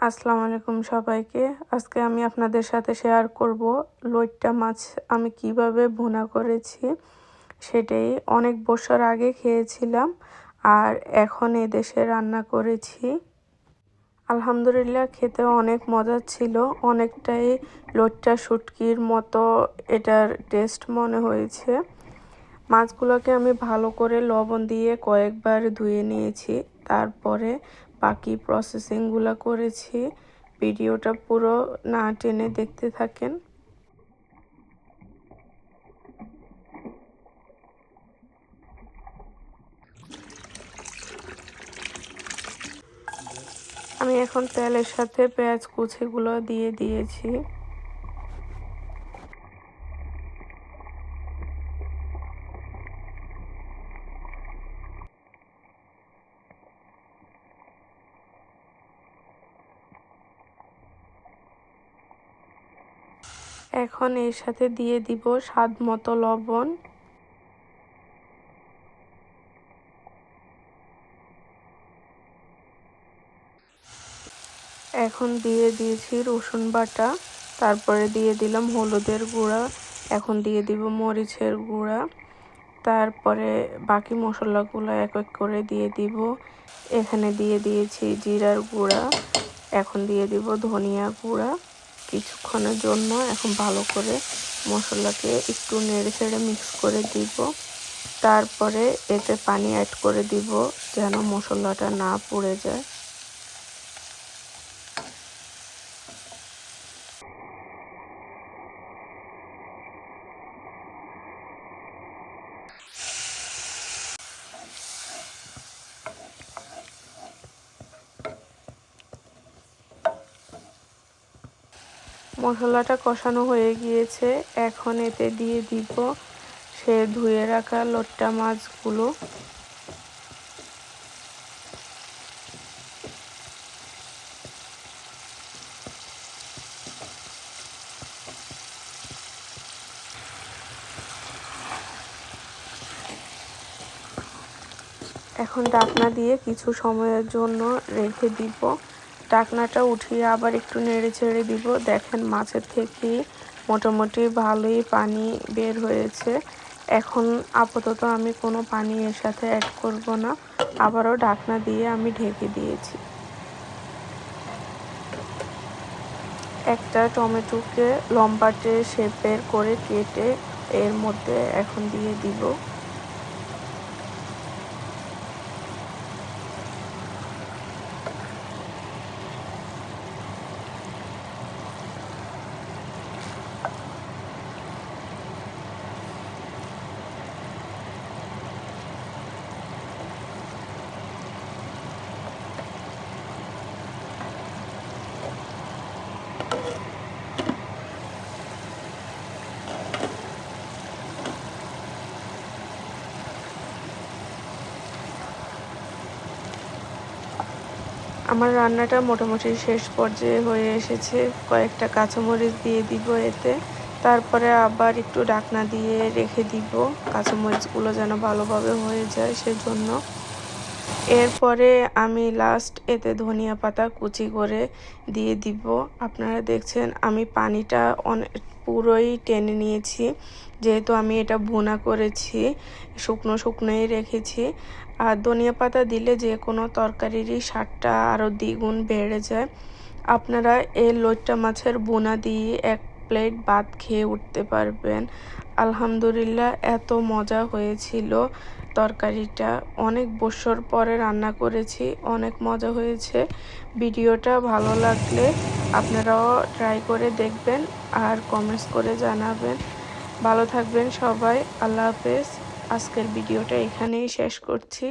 আসসালামু আলাইকুম সবাইকে। আজকে আমি আপনাদের সাথে শেয়ার করব লইট্টা মাছ আমি কিভাবে ভুনা করেছি। সেটাই অনেক বছর আগে খেয়েছিলাম আর এখন এদেশে রান্না করেছি। আলহামদুলিল্লাহ খেতে অনেক মজা ছিল, অনেকটাই লইট্টা শুটকির মতো এটার টেস্ট মনে হয়েছে। মাছগুলোকে আমি ভালো করে লবণ দিয়ে কয়েকবার ধুয়ে নিয়েছি, তারপরে বাকি প্রসেসিংগুলো করেছি। ভিডিওটা পুরো না টেনে দেখতে থাকেন। আমি এখন তেলের সাথে পেঁয়াজ কুচিগুলো দিয়ে দিয়েছি। এখন এর সাথে দিয়ে দিব স্বাদ মতো লবণ। এখন দিয়ে দিয়েছি রসুন বাটা, তারপরে দিয়ে দিলাম হলুদের গুঁড়া, এখন দিয়ে দিব মরিচের গুঁড়া, তারপরে বাকি মশলাগুলো এক এক করে দিয়ে দিব। এখানে দিয়ে দিয়েছি জিরার গুঁড়া, এখন দিয়ে দিব ধনিয়া গুঁড়া। কিছুক্ষণের জন্য এখন ভালো করে মশলাকে একটু নেড়ে ছেড়ে মিক্স করে দিব। তারপরে এতে পানি অ্যাড করে দিব যেন মশলাটা না পুড়ে যায়। মশলাটা কষানো হয়ে গিয়েছে, এখন এতে দিয়ে দিব সে ধুয়ে রাখা লইট্টা মাছগুলো। এখন ঢাকনা দিয়ে কিছু সময়ের জন্য রেখে দিব। ঢাকনাটা উঠিয়ে আবার একটু নেড়ে ছেড়ে দিব। দেখেন মাছের থেকে মোটামুটি ভালোই পানি বের হয়েছে। এখন আপাতত আমি কোনো পানি এর সাথে অ্যাড করব না। আবারও ঢাকনা দিয়ে আমি ঢেকে দিয়েছি। একটা টমেটোকে লম্বাটে শেপের করে কেটে এর মধ্যে এখন দিয়ে দিব। আমার রান্নাটা মোটামুটি শেষ পর্যায়ে হয়ে এসেছে। কয়েকটা কাঁচামরিচ দিয়ে দিব এতে, তারপরে আবার একটু ঢাকনা দিয়ে রেখে দিব কাঁচামরিচগুলো যেন ভালোভাবে হয়ে যায় সেজন্য। এরপরে আমি লাস্ট এতে ধনিয়া পাতা কুচি করে দিয়ে দিব। আপনারা দেখছেন আমি পানিটা পুরোই টেনে নিয়েছি, যেহেতু আমি এটা ভুনা করেছি, শুকনো শুকনোই রেখেছি। আর ধনিয়া পাতা দিলে যে কোনো তরকারিরই স্বাদটা আরও দ্বিগুণ বেড়ে যায়। আপনারা এই লইট্টা মাছের ভুনা দিয়ে এক প্লেট ভাত খেয়ে উঠতে পারবেন। আলহামদুলিল্লাহ এত মজা হয়েছিল। তরকারিটা অনেক বছর পরে রান্না করেছি, অনেক মজা হয়েছে। ভিডিওটা ভালো লাগলে আপনারাও ট্রাই করে দেখবেন আর কমেন্টস করে জানাবেন। ভালো থাকবেন সবাই। আল্লাহ হাফেজ। আজকের ভিডিওটা এখানেই শেষ করছি।